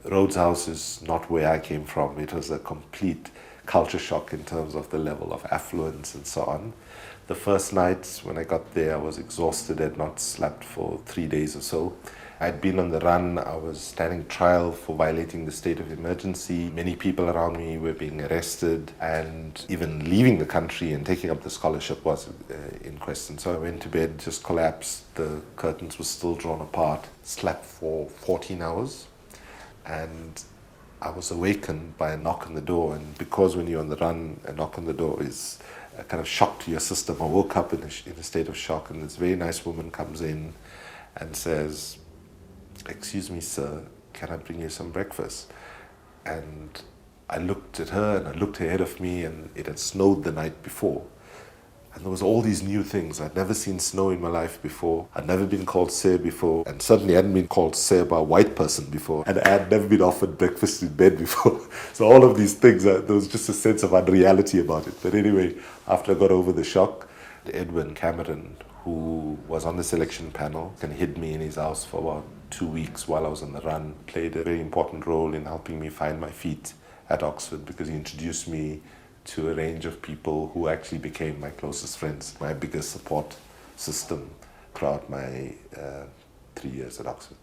Rhodes House is not where I came from. It was a complete culture shock in terms of the level of affluence and so on. The first night when I got there, I was exhausted, had not slept for 3 days or so. I'd been on the run, I was standing trial for violating the state of emergency. Many people around me were being arrested, and even leaving the country and taking up the scholarship was in question. So I went to bed, just collapsed, the curtains were still drawn apart, slept for 14 hours, and I was awakened by a knock on the door. And because when you're on the run, a knock on the door is a kind of shock to your system. I woke up in a state of shock, and this very nice woman comes in and says, "Excuse me, sir, can I bring you some breakfast?" And I looked at her and I looked ahead of me, and it had snowed the night before. And there was all these new things. I'd never seen snow in my life before. I'd never been called sir before, and certainly hadn't been called sir by a white person before. And I had never been offered breakfast in bed before. So all of these things, there was just a sense of unreality about it. But anyway, after I got over the shock, Edwin Cameron, who was on the selection panel and hid me in his house for about 2 weeks while I was on the run, played a very important role in helping me find my feet at Oxford, because he introduced me to a range of people who actually became my closest friends, my biggest support system throughout my 3 years at Oxford.